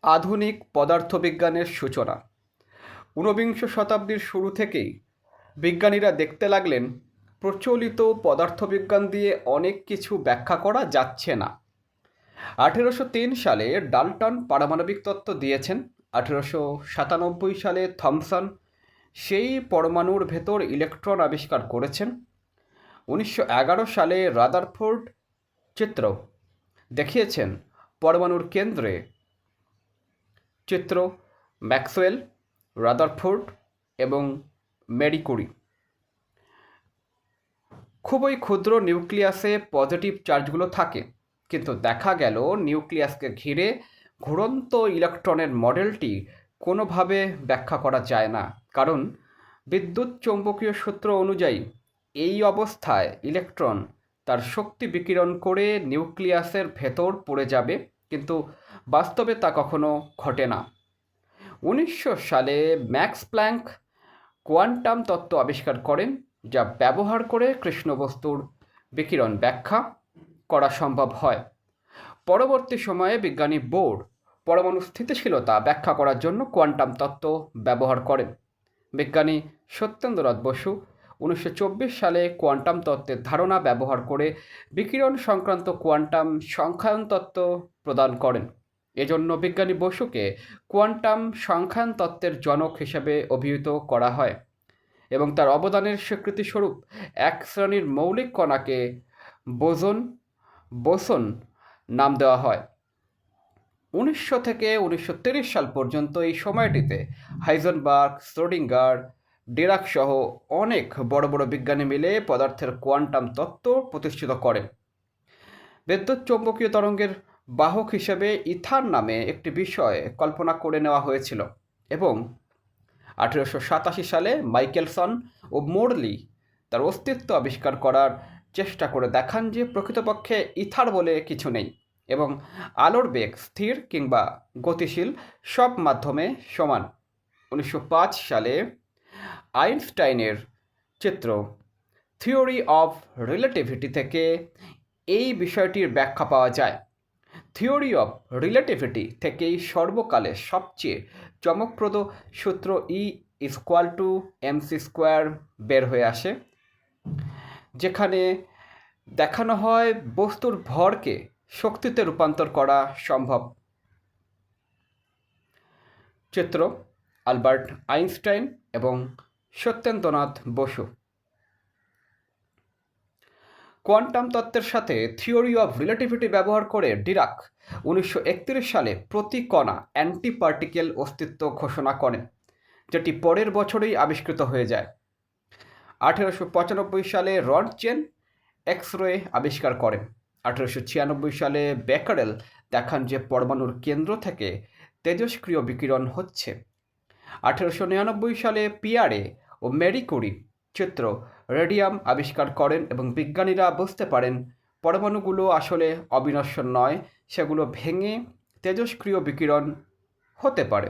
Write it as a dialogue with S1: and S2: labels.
S1: আধুনিক পদার্থবিজ্ঞানের সূচনা। ঊনবিংশ শতাব্দীর শুরু থেকেই বিজ্ঞানীরা দেখতে লাগলেন প্রচলিত পদার্থবিজ্ঞান দিয়ে অনেক কিছু ব্যাখ্যা করা যাচ্ছে না। 1803 সালে ডাল্টন পারমাণবিক তত্ত্ব দিয়েছেন। 1897 সালে থমসন সেই পরমাণুর ভেতর ইলেকট্রন আবিষ্কার করেছেন। 1911 সালে রাদারফোর্ড চিত্র দেখিয়েছেন পরমাণুর কেন্দ্রে। চিত্র ম্যাক্সওয়েল, রাদারফোর্ড এবং ম্যারি কুরি। খুবই ক্ষুদ্র নিউক্লিয়াসে পজিটিভ চার্জগুলো থাকে, কিন্তু দেখা গেল নিউক্লিয়াসকে ঘিরে ঘুরন্ত ইলেকট্রনের মডেলটি কোনোভাবে ব্যাখ্যা করা যায় না, কারণ বিদ্যুৎ চৌম্বকীয় সূত্র অনুযায়ী এই অবস্থায় ইলেকট্রন তার শক্তি বিকিরণ করে নিউক্লিয়াসের ভেতর পড়ে যাবে, কিন্তু বাস্তবে তা কখনো ঘটে না। 1900 সালে ম্যাক্স প্ল্যাঙ্ক কোয়ান্টাম তত্ত্ব আবিষ্কার করেন, যা ব্যবহার করে কৃষ্ণ বস্তুর বিকিরণ ব্যাখ্যা করা সম্ভব হয়। পরবর্তী সময়ে বিজ্ঞানী বোর পরমাণু স্থিতিশীলতা ব্যাখ্যা করার জন্য কোয়ান্টাম তত্ত্ব ব্যবহার করেন। বিজ্ঞানী সত্যেন্দ্রনাথ বসু 1924 সালে কোয়ান্টাম তত্ত্বের ধারণা ব্যবহার করে বিকিরণ সংক্রান্ত কোয়ান্টাম সংখ্যায়ন তত্ত্ব প্রদান করেন। এজন্য বিজ্ঞানী বসুকে কোয়ান্টাম সংখ্যায়ন তত্ত্বের জনক হিসেবে অভিহিত করা হয় এবং তার অবদানের স্বীকৃতিস্বরূপ এক শ্রেণীর মৌলিক কণাকে বোসন নাম দেওয়া হয়। 1900 থেকে 1930 সাল পর্যন্ত এই সময়টিতে হাইজেনবার্গ, শ্রোডিঙ্গার, ডিরাক সহ অনেক বড় বড় বিজ্ঞানী মিলে পদার্থের কোয়ান্টাম তত্ত্ব প্রতিষ্ঠিত করেন। বিদ্যুৎ চৌম্বকীয় তরঙ্গের বাহক হিসেবে ইথার নামে একটি বিষয় কল্পনা করে নেওয়া হয়েছিল এবং 1887 সালে মাইকেলসন ও মোরলি তার অস্তিত্ব আবিষ্কার করার চেষ্টা করে দেখান যে প্রকৃতপক্ষে ইথার বলে কিছু নেই এবং আলোর বেগ স্থির কিংবা গতিশীল সব মাধ্যমে সমান। 1905 সালে আইনস্টাইনের চিত্র থিওরি অফ রিলেটিভিটি থেকে এই বিষয়টির ব্যাখ্যা পাওয়া যায়। থিওরি অফ রিলেটিভিটি থেকেই সর্বকালের সবচেয়ে চমকপ্রদ সূত্র E=mc² বের হয়ে আসে, যেখানে দেখানো হয় বস্তুর ভরকে শক্তিতে রূপান্তর করা সম্ভব। চিত্র আলবার্ট আইনস্টাইন এবং সত্যেন্দ্রনাথ বসু। কোয়ান্টাম তত্ত্বের সাথে থিওরি অফ রিলেটিভিটি ব্যবহার করে ডিরাক 1931 সালে প্রতি কণা অ্যান্টিপার্টিকেল অস্তিত্ব ঘোষণা করেন, যেটি পরের বছরেই আবিষ্কৃত হয়ে যায়। 1895 সালে রন্টজেন এক্স-রে আবিষ্কার করেন। 1896 সালে বেকারেল দেখান যে পরমাণুর কেন্দ্র থেকে তেজস্ক্রিয় বিকিরণ হচ্ছে। 1899 সালে পিয়ারে ও ম্যারি কুরি চিত্র রেডিয়াম আবিষ্কার করেন এবং বিজ্ঞানীরা বুঝতে পারেন পরমাণুগুলো আসলে অবিনশ্বর নয়, সেগুলো ভেঙে তেজস্ক্রিয় বিকিরণ হতে পারে।